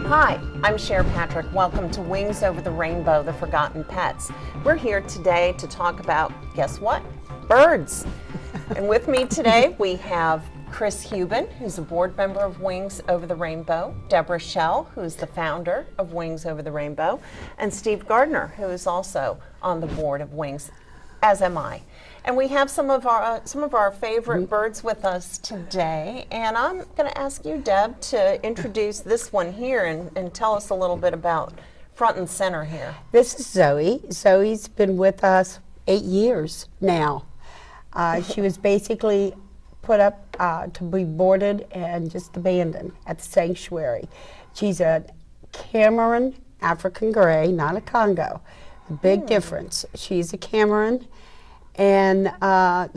Hi, I'm Cher Patrick. Welcome to Wings Over the Rainbow, the Forgotten Pets. We're here today to talk about, guess what? Birds. And with me today we have Chris Hubin, who's a board member of Wings Over the Rainbow, Deborah Schell, who's the founder of Wings Over the Rainbow, and Steve Gardner, who is also on the board of Wings, as am I. And we have some of our favorite birds with us today, and I'm going to ask you, Deb, to introduce this one here and tell us a little bit about front and center here. This is Zoe. Zoe's been with us 8 years now. She was basically put up to be boarded and just abandoned at the sanctuary. She's a Cameroon African Gray, not a Congo. A big difference. She's a Cameroon. And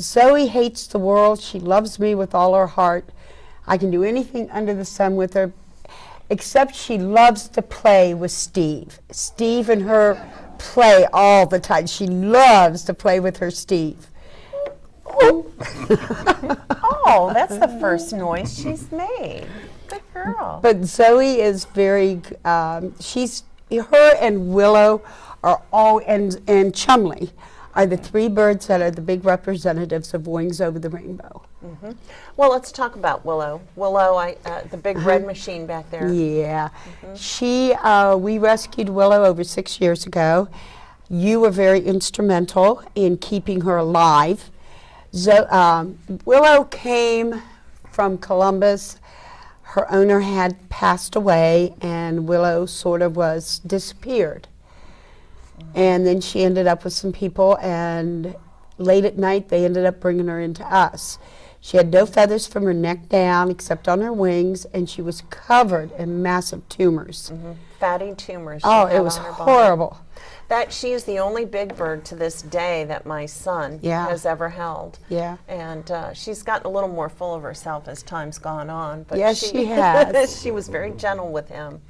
Zoe hates the world. She loves me with all her heart. I can do anything under the sun with her, except she loves to play with Steve. Steve and her play all the time. She loves to play with her Steve. Oh, that's the first noise she's made. Good girl. But Zoe is very, her and Willow are all, and Chumley are the three birds that are the big representatives of Wings Over the Rainbow. Mm-hmm. Well, let's talk about Willow. Willow, the big red machine back there. Yeah. We rescued Willow over 6 years ago. You were very instrumental in keeping her alive. Willow came from Columbus. Her owner had passed away, and Willow sort of was disappeared. And then she ended up with some people, and late at night they ended up bringing her into us. She had no feathers from her neck down except on her wings, and she was covered in massive tumors. Fatty tumors. Oh, it was horrible. She is the only big bird to this day that my son has ever held. Yeah. And she's gotten a little more full of herself as time's gone on. But yes, she has. She was very gentle with him.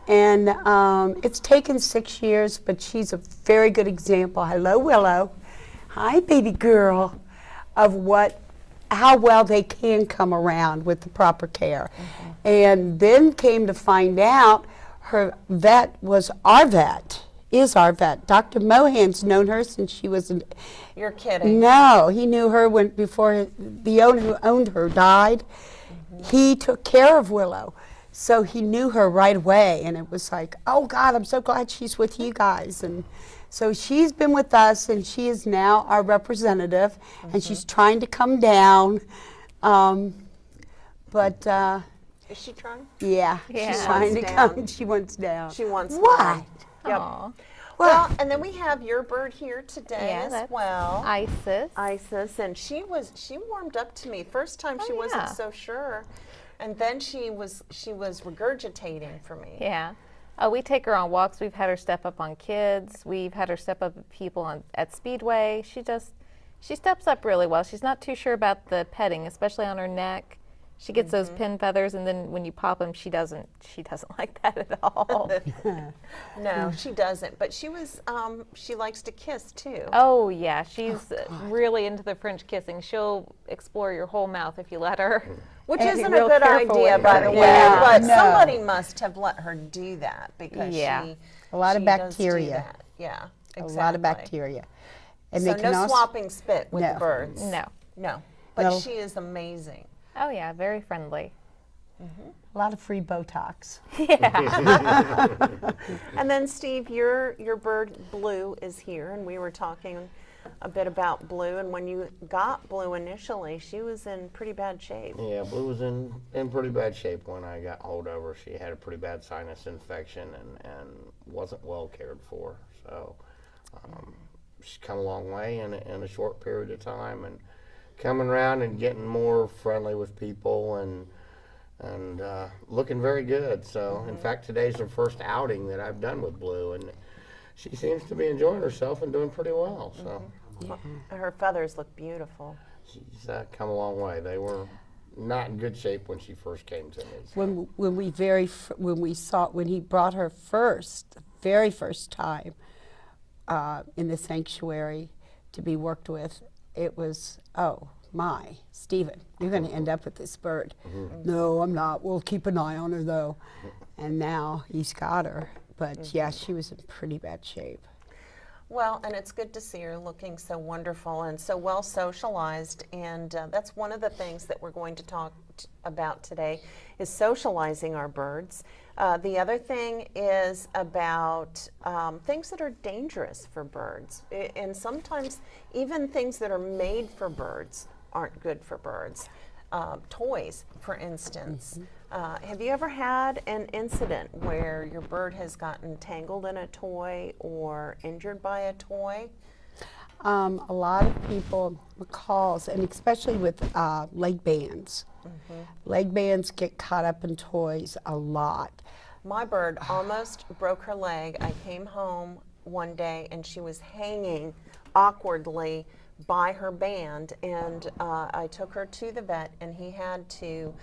And it's taken 6 years, but she's a very good example. Hello, Willow. Hi, baby girl, of how well they can come around with the proper care. And then came to find out her vet was our vet, is our vet. Dr. Mohan's known her since she was You're kidding. No, he knew her before the owner who owned her died. He took care of Willow. So he knew her right away, and it was like, oh God, I'm so glad she's with you guys. And so she's been with us, and she is now our representative, and she's trying to come down. But is she trying? Yeah, she's trying to come. She wants down. She wants what? Yep. Well, and then we have your bird here today as well. Isis. Isis, and she warmed up to me. First time she wasn't so sure. And then she was regurgitating for me. Yeah. We take her on walks. We've had her step up on kids. We've had her step up at people at Speedway. She steps up really well. She's not too sure about the petting, especially on her neck. She gets those pin feathers, and then when you pop them, she doesn't like that at all. No, she doesn't. But she likes to kiss too. Oh yeah, she's really into the French kissing. She'll explore your whole mouth if you let her. Which isn't a good idea, by the way. But somebody must have let her do that because a lot of bacteria. Yeah, exactly. A lot of bacteria. And so no swapping spit with the birds. No. But she is amazing. Oh yeah, very friendly. A lot of free Botox. Yeah. And then Steve, your bird Blue is here, and we were talking a bit about Blue. And when you got Blue initially, she was in pretty bad shape. Yeah, Blue was in pretty bad shape when I got hold of her. She had a pretty bad sinus infection and wasn't well cared for. So she's come a long way in a short period of time, and coming around and getting more friendly with people and looking very good. So in fact, today's her first outing that I've done with Blue, and she seems to be enjoying herself and doing pretty well. So her feathers look beautiful. She's come a long way. They were not in good shape when she first came to me. So. When he brought her very first time in the sanctuary to be worked with, it was, oh my, Stephen, you're going to end up with this bird. No, I'm not. We'll keep an eye on her though. and now he's got her. But yeah, she was in pretty bad shape. Well, and it's good to see her looking so wonderful and so well socialized, and that's one of the things that we're going to talk about today is socializing our birds. The other thing is about things that are dangerous for birds, and sometimes even things that are made for birds aren't good for birds. Toys, for instance. Have you ever had an incident where your bird has gotten tangled in a toy or injured by a toy? A lot of people calls, and especially with leg bands. Leg bands get caught up in toys a lot. My bird almost broke her leg. I came home one day and she was hanging awkwardly by her band, and I took her to the vet, and he had to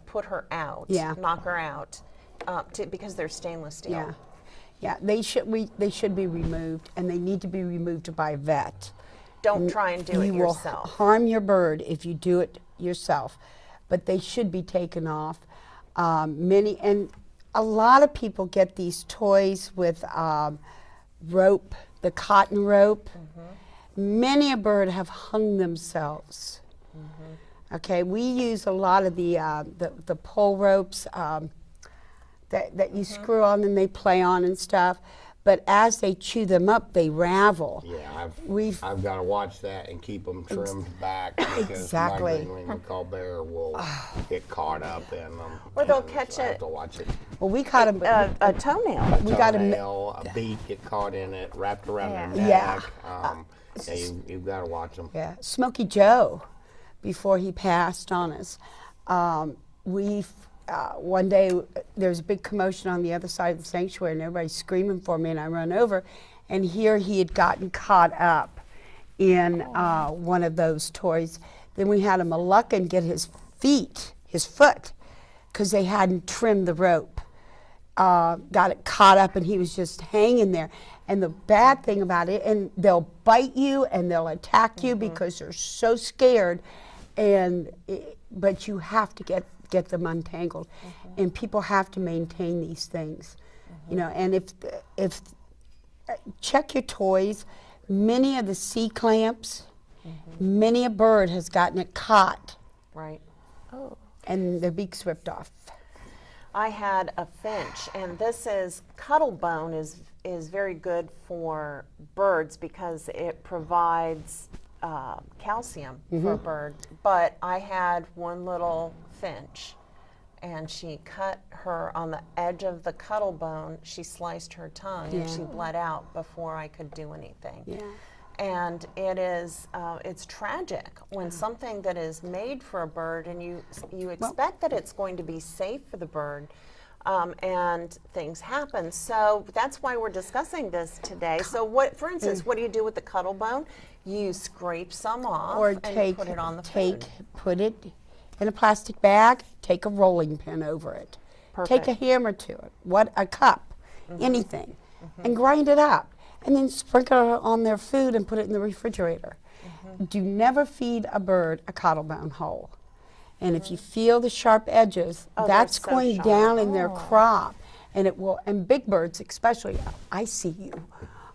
put her out, knock her out, because they're stainless steel. Yeah, yeah. They should be removed, and they need to be removed by a vet. Don't try and do it You yourself. will harm your bird if you do it yourself, but they should be taken off. And a lot of people get these toys with rope, the cotton rope. Many a bird have hung themselves. Okay, we use a lot of the pull ropes that you screw on and they play on and stuff. But as they chew them up, they ravel. Yeah, I've got to watch that and keep them trimmed back because Exactly. my green macaw bear will get caught up in them. Or they'll and catch so I have it. to watch it. Well, we caught them. A toenail. We got 'em- Toenail, a beak get caught in it, wrapped around their Yeah. neck. You've got to watch them. Yeah, Smokey Joe, before he passed on us, one day there was a big commotion on the other side of the sanctuary, and everybody's screaming for me, and I run over, and here he had gotten caught up in one of those toys. Then we had a Moluccan get his foot, because they hadn't trimmed the rope. Got it caught up, and he was just hanging there. And the bad thing about it, and they'll bite you and they'll attack you because they're so scared. But you have to get them untangled, and people have to maintain these things, you know. And if check your toys. Many of the C-clamps, many a bird has gotten it caught, Right. Oh. and their beaks ripped off. I had a finch, and this is cuttle bone is very good for birds because it provides calcium for a bird. But I had one little finch, and she cut her on the edge of the cuttle bone. She sliced her tongue, and she bled out before I could do anything. Yeah. And it is, it's tragic when something that is made for a bird and you expect that it's going to be safe for the bird, and things happen. So that's why we're discussing this today. So what, for instance, what do you do with the cuttle bone? You scrape some off Or and put it on the food. put it in a plastic bag, take a rolling pin over it. Perfect. Take a hammer to it, a cup, anything, and grind it up. And then sprinkle it on their food and put it in the refrigerator. Do never feed a bird a cottlebone whole. And if you feel the sharp edges, Oh, that's they're so going sharp. down in their crop. And it will, and big birds especially, I see you,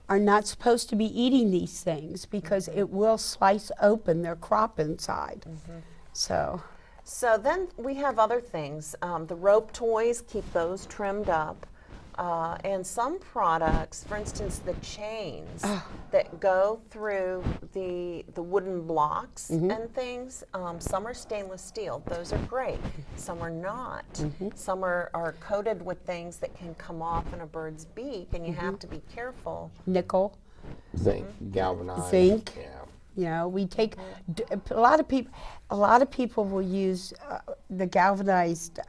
are not supposed to be eating these things because it will slice open their crop inside. So, then we have other things. The rope toys, keep those trimmed up. And some products, for instance, the chains that go through the wooden blocks and things, some are stainless steel. Those are great. Some are not. Some are coated with things that can come off in a bird's beak, and you have to be careful. nickel, Zinc, galvanized. Zinc. Yeah. you know, we take, a lot of people will use the galvanized,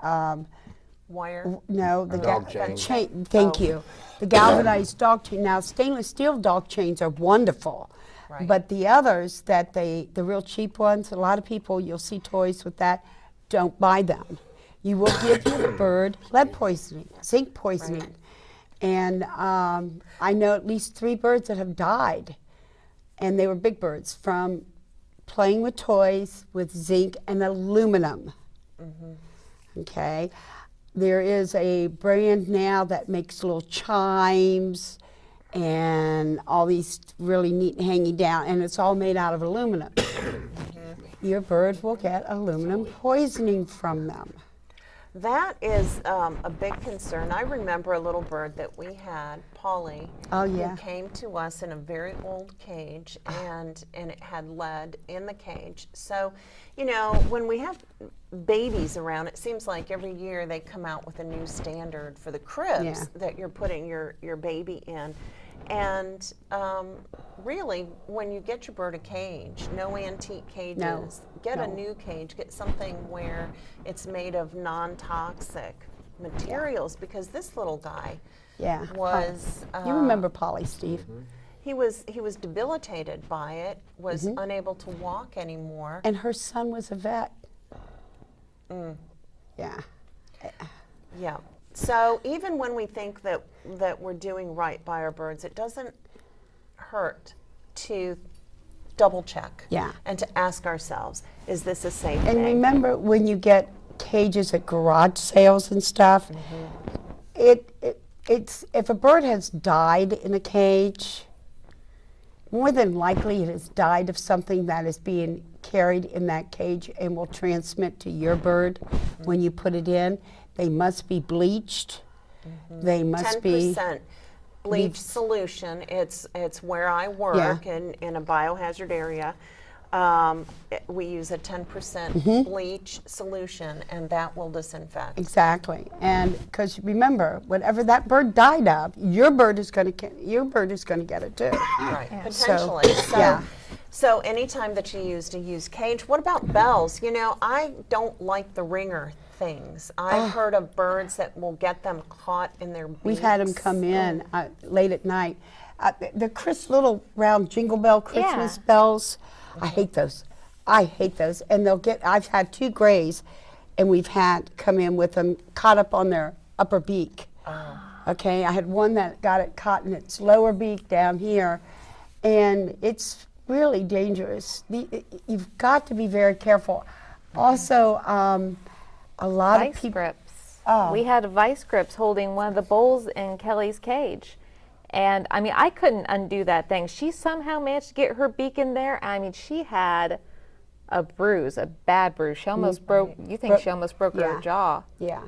Wire. no, the Dog chain. chain. Thank you. The galvanized dog chain. Now, stainless steel dog chains are wonderful, Right. but the others the real cheap ones, a lot of people, you'll see toys with that, don't buy them. You will give your bird lead poisoning, zinc poisoning. Right. And I know at least 3 birds that have died, and they were big birds, from playing with toys with zinc and aluminum. Okay. there is a brand now that makes little chimes and all these really neat hanging down, and it's all made out of aluminum. Your bird will get aluminum poisoning from them. That is a big concern. I remember a little bird that we had, Polly, Oh, yeah. who came to us in a very old cage, and it had lead in the cage. So, you know, when we have babies around, it seems like every year they come out with a new standard for the cribs Yeah. that you're putting your baby in. And really, when you get your bird a cage, no antique cages. No, Get a no. new cage. Get something where it's made of non-toxic materials, because this little guy Yeah. was. You remember Polly, Steve? He was debilitated by it. Was unable to walk anymore. And her son was a vet. Yeah. Yeah. So even when we think that we're doing right by our birds, it doesn't hurt to double check. Yeah. And to ask ourselves, is this a safe And thing? remember when you get cages at garage sales and stuff, it's if a bird has died in a cage, more than likely it has died of something that is being carried in that cage and will transmit to your bird when you put it in. They must be bleached. They must be 10% bleach solution. It's where I work in a biohazard area. We use a 10% bleach solution, and that will disinfect. exactly. And because remember, whatever that bird died of, your bird is going to get it too. Right, potentially. So, yeah. so anytime that you use a used cage, what about bells? You know, I don't like the ringer things. I've heard of birds that will get them caught in their beaks. We've had them come in late at night. The little round jingle bell Christmas bells, I hate those. I hate those. And I've had 2 grays, and we've had come in with them caught up on their upper beak. Okay, I had one that got it caught in its lower beak down here, and it's really dangerous. You've got to be very careful. Also, a lot of Vice people. grips. Oh. We had vice grips holding one of the bowls in Kelly's cage. And I mean, I couldn't undo that thing. She somehow managed to get her beak in there. I mean, she had a bruise, a bad bruise. She almost broke, you think she almost broke her Yeah. jaw. Yeah.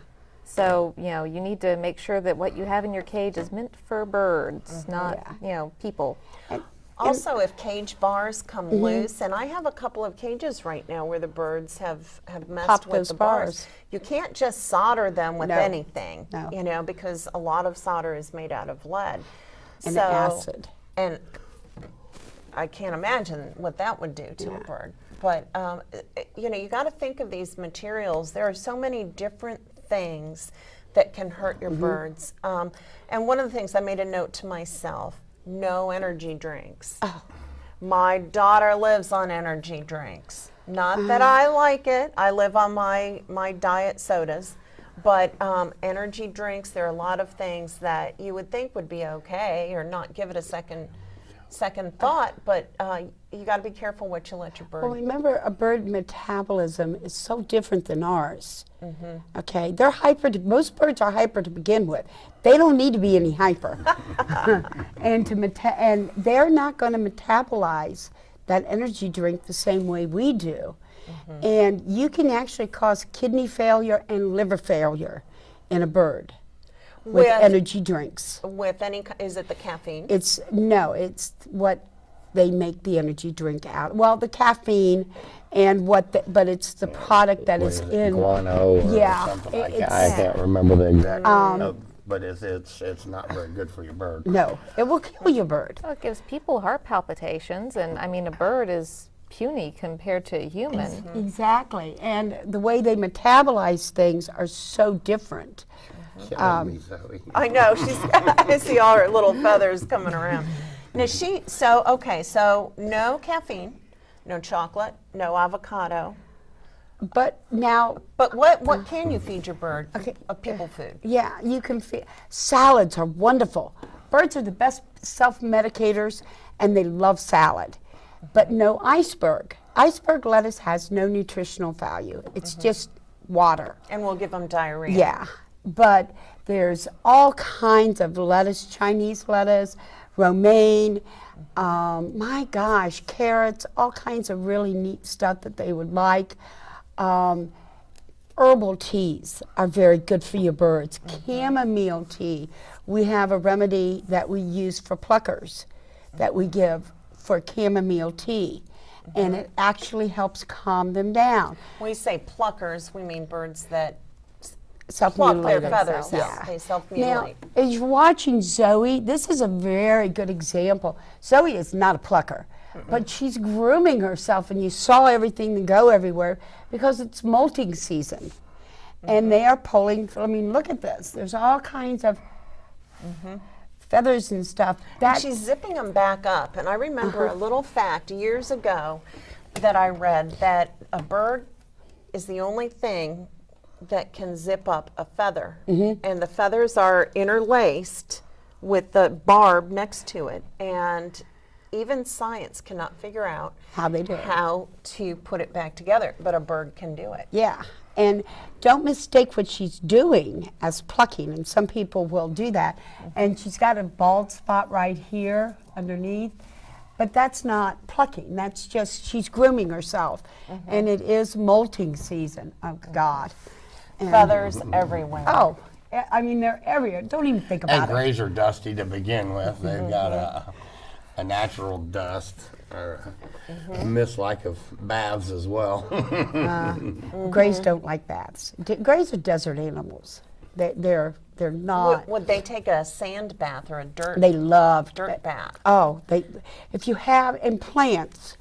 So, you know, you need to make sure that what you have in your cage is meant for birds, not, you know, people. Also, if cage bars come loose, and I have a couple of cages right now where the birds have messed Popped with those the bars. bars. You can't just solder them with No. anything, No. you know, because a lot of solder is made out of lead. And acid. And I can't imagine what that would do to a bird. But, you know, you got to think of these materials. There are so many different things that can hurt your birds. And one of the things I made a note to myself, no energy drinks. My daughter lives on energy drinks. Not that I like it. I live on my diet sodas. But energy drinks, there are a lot of things that you would think would be okay or not give it a second thought, but you got to be careful what you let your bird. Well, remember, a bird metabolism is so different than ours. Okay, they're hyper. Most birds are hyper to begin with. They don't need to be any hyper, and they're not going to metabolize that energy drink the same way we do. And you can actually cause kidney failure and liver failure in a bird with energy drinks. With any, is it the caffeine? It's what they make the energy drink out. Well, the caffeine and but it's the product that is in. Guano or Yeah, something like it's- that. I can't remember the exact. But it's not very good for your bird. No, it will kill your bird. Well, it gives people heart palpitations, and I mean, a bird is puny compared to a human. Exactly, and the way they metabolize things are so different. Killing me, Zoe. I know, I see all her little feathers coming around. Now so no caffeine, no chocolate, no avocado. But now, But what can you feed your bird of people food? yeah, you can feed. Salads are wonderful. Birds are the best self-medicators, and they love salad. But no iceberg. Iceberg lettuce has no nutritional value. It's just water. And we'll give them diarrhea. Yeah. but there's all kinds of lettuce, Chinese lettuce, romaine, my gosh, carrots, all kinds of really neat stuff that they would like. Herbal teas are very good for your birds. Chamomile tea. We have a remedy that we use for pluckers that we give for chamomile tea. And it actually helps calm them down. When we say pluckers, we mean birds that pluck their Self-mutilated. feathers Yeah. out. They Now, self-mutilate. as you're watching Zoe, this is a very good example. Zoe is not a plucker, but she's grooming herself, and you saw everything go everywhere because it's molting season. And they are pulling, I mean, look at this. There's all kinds of feathers and stuff. And she's zipping them back up. And I remember a little fact years ago that I read that a bird is the only thing that can zip up a feather. And the feathers are interlaced with the barb next to it. And even science cannot figure out How they do it. how to put it back together, but a bird can do it. Yeah, and don't mistake what she's doing as plucking, and some people will do that. And she's got a bald spot right here underneath, but that's not plucking. That's just, she's grooming herself. And it is molting season. Oh, God. And- Feathers everywhere. Oh, I mean, they're everywhere. Don't even think And about it. grays are dusty to begin with. They've got a natural dust or a mist like of baths as well. Grays don't like baths. Grays are desert animals. They're not. Would they take a sand bath or a dirt They love dirt bath? Oh, if you have, and plants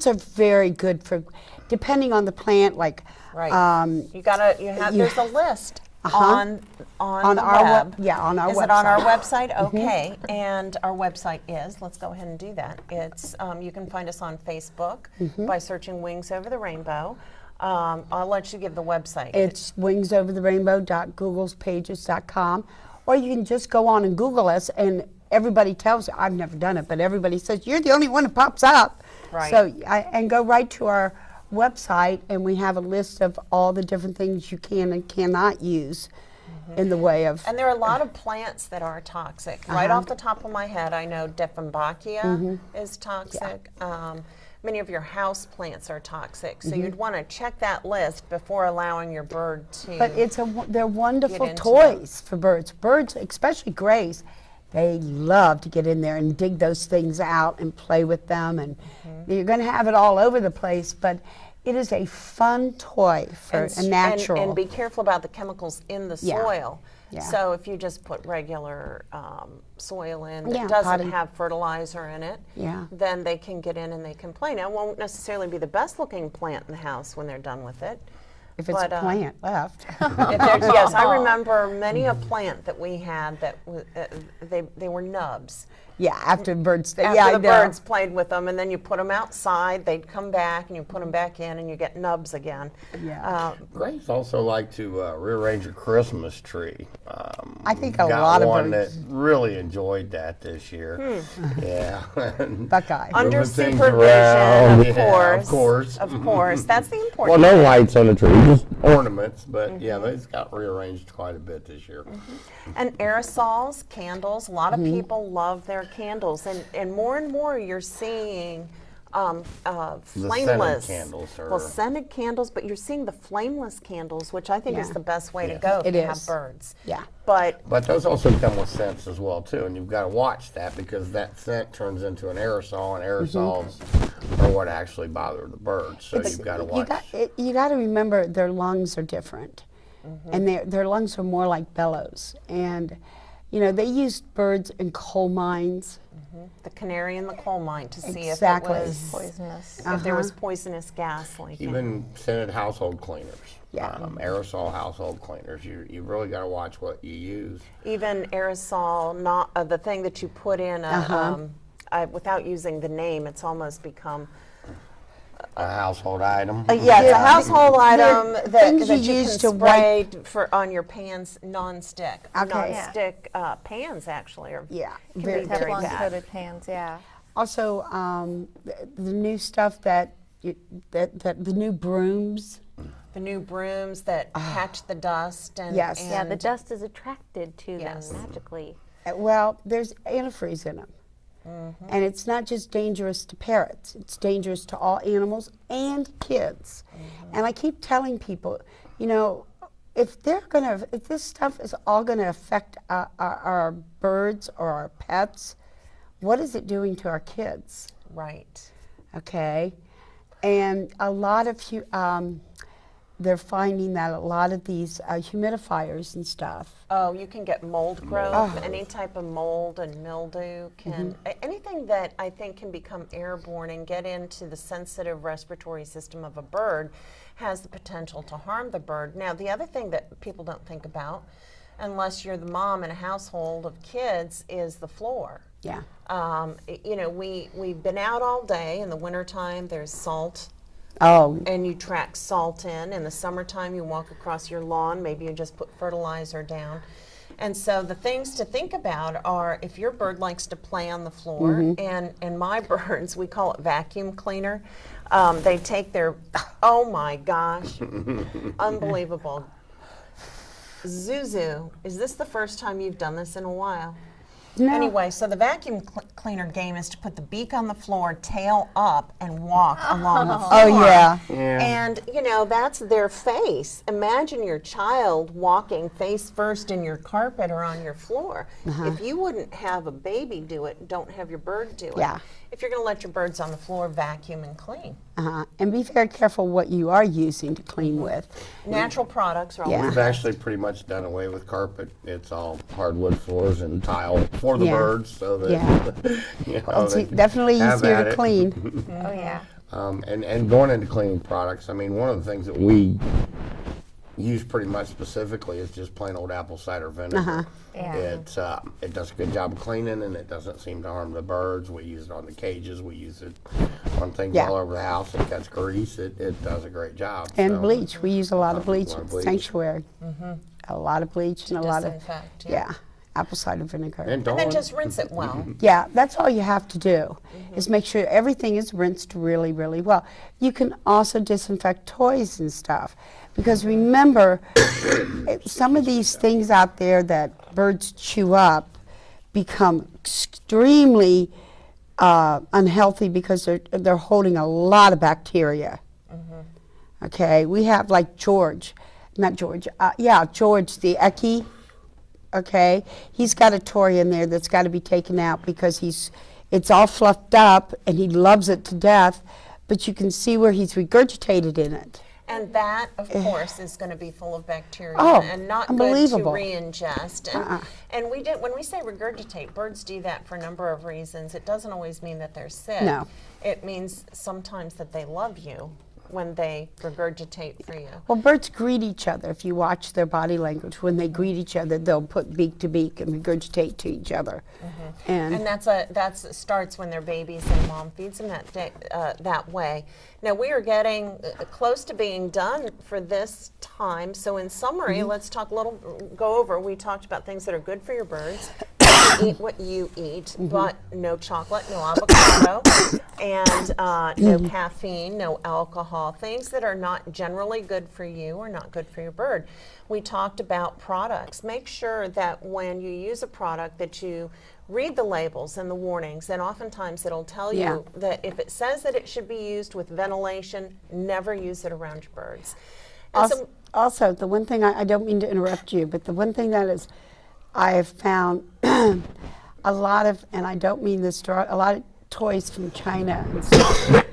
are very good for, depending on the plant, like, Right. you There's a list on on the our web. yeah, on our Is website. it on our website? Okay. And our website is, let's go ahead and do that. It's, you can find us on Facebook by searching Wings Over the Rainbow. I'll let you give the website. It's wingsovertheраinbow.googlespages.com, or you can just go on and Google us, and everybody tells you, I've never done it, but everybody says, you're the only one that pops up. Right. So, and go right to our website, and we have a list of all the different things you can and cannot use in the way of. And there are a lot of plants that are toxic. Right off the top of my head, I know Dieffenbachia is toxic. Many of your house plants are toxic. So you'd want to check that list before allowing your bird to. But they're wonderful into toys for birds. Birds, especially grays, they love to get in there and dig those things out and play with them. And you're going to have it all over the place, but it is a fun toy for a natural. And be careful about the chemicals in the Yeah. soil. Yeah. So if you just put regular soil in that Yeah, doesn't potting. have fertilizer in it, Yeah. then they can get in and they can play. Now, it won't necessarily be the best looking plant in the house when they're done with it. If it's a plant left. Yes, I remember many a plant that we had that they were nubs. Yeah, after birds. After Yeah, I the know. birds played with them, and then you put them outside, they'd come back, and you put them back in, and you get nubs again. Yeah. Grays also like to rearrange a Christmas tree. I think we've a got lot of one birds- that really enjoyed that this year. Yeah. Buckeye. Under Moving things supervision, around. of Yeah, course. of course. Of course. That's the Well, important no thing. lights on the tree, just ornaments. But yeah, they've got rearranged quite a bit this year. And aerosols, candles. A lot of people love their candles. And more you're seeing flameless. candles are- Well, scented candles, but you're seeing the flameless candles, which I think is Yeah. the best way to Yeah. go if It you is. have birds. Yeah. But But those also come with scents as well too, and you've got to watch that because that scent turns into an aerosol, and aerosols are what actually bother the birds. So you've got to watch. You got to remember their lungs are different, and their lungs are more like bellows. And you know, they used birds in coal mines. the canary in the coal mine to see Exactly. if it was Poisonous. if there was poisonous gas leaking. Even scented household cleaners, Yeah. aerosol household cleaners. You really got to watch what you use. Even aerosol, not the thing that you put in without using the name, it's almost become A household item. it's a Yeah. household item that things you you use can to spray for on your pans, non-stick. Okay. Non-stick pans actually are Yeah, can very- be very Teflon bad. coated pans, yeah. Also, the new stuff that the new brooms. The new brooms that catch the dust and Yes. Yeah, the and- dust is attracted to Yes. them magically. Well, there's antifreeze in them. And it's not just dangerous to parrots, it's dangerous to all animals and kids. And I keep telling people, you know, if this stuff is all gonna affect our birds or our pets, what is it doing to our kids? Right. Okay? And a lot of they're finding that a lot of these humidifiers and stuff. Oh, you can get mold growth. Any type of mold and mildew can anything that I think can become airborne and get into the sensitive respiratory system of a bird has the potential to harm the bird. Now, the other thing that people don't think about, unless you're the mom in a household of kids, is the floor. Yeah. You know, we've been out all day. In the wintertime, there's salt. Oh, And you track salt in the summertime you walk across your lawn, maybe you just put fertilizer down. And so the things to think about are if your bird likes to play on the floor, and my birds, we call it vacuum cleaner, they take their, oh my gosh, unbelievable. Zuzu, is this the first time you've done this in a while? no. Anyway, so the vacuum cleaner game is to put the beak on the floor, tail up, and walk along the floor. Oh, yeah. And, you know, that's their face. Imagine your child walking face first in your carpet or on your floor. If you wouldn't have a baby do it, don't have your bird do it. Yeah. If you're going to let your birds on the floor, vacuum and clean. And be very careful what you are using to clean with. Natural products are always Yeah. We've actually pretty much done away with carpet. It's all hardwood floors and tile for the Yeah. birds, so that Yeah. you know, Well, it's they can definitely have easier at to it. clean. Oh yeah. And going into cleaning products, I mean, one of the things that we use pretty much specifically is just plain old apple cider vinegar. Yeah. It does a good job of cleaning, and it doesn't seem to harm the birds. We use it on the cages. We use it on things Yeah. all over the house. It cuts grease. It does a great job. And so. bleach. We use a lot of bleach lot of at the bleach. sanctuary. A lot of bleach and a lot of, disinfect, yeah, apple cider vinegar. And And don't then just rinse it well. Yeah, that's all you have to do, is make sure everything is rinsed really, really well. You can also disinfect toys and stuff, because remember, some of these things out there that birds chew up become extremely unhealthy because they're holding a lot of bacteria. Okay, we have like George the Eckie. Okay, he's got a toy in there that's got to be taken out because it's all fluffed up and he loves it to death, but you can see where he's regurgitated in it. And that, of course, is going to be full of bacteria Oh, and not good to unbelievable. re-ingest. And when we say regurgitate, birds do that for a number of reasons. It doesn't always mean that they're sick. No. It means sometimes that they love you when they regurgitate for you. Well, birds greet each other. If you watch their body language, when they greet each other, they'll put beak to beak and regurgitate to each other. And that's starts when they're babies and mom feeds them that way. Now we are getting close to being done for this time. So in summary, let's go over. We talked about things that are good for your birds. Eat what you eat, but no chocolate, no avocado, and no caffeine, no alcohol, things that are not generally good for you or not good for your bird. We talked about products. Make sure that when you use a product that you read the labels and the warnings, and oftentimes it'll tell you that if it says that it should be used with ventilation, never use it around your birds. And Also, the one thing, I don't mean to interrupt you, but the one thing that is, I have found a lot of, and I don't mean this, a lot of toys from China, and stuff,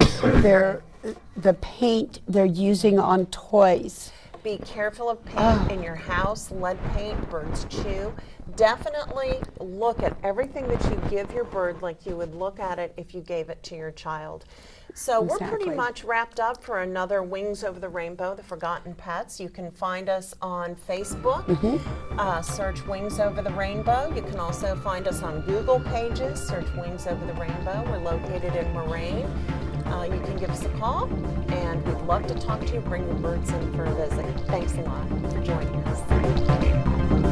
the paint they're using on toys. be careful of paint in your house, lead paint, birds chew. Definitely look at everything that you give your bird like you would look at it if you gave it to your child. So we're pretty Exactly. much wrapped up for another Wings Over the Rainbow, The Forgotten Pets. You can find us on Facebook, search Wings Over the Rainbow. You can also find us on Google pages, search Wings Over the Rainbow. We're located in Moraine. You can give us a call, and we'd love to talk to you. Bring your birds in for a visit. Thanks a lot for joining us.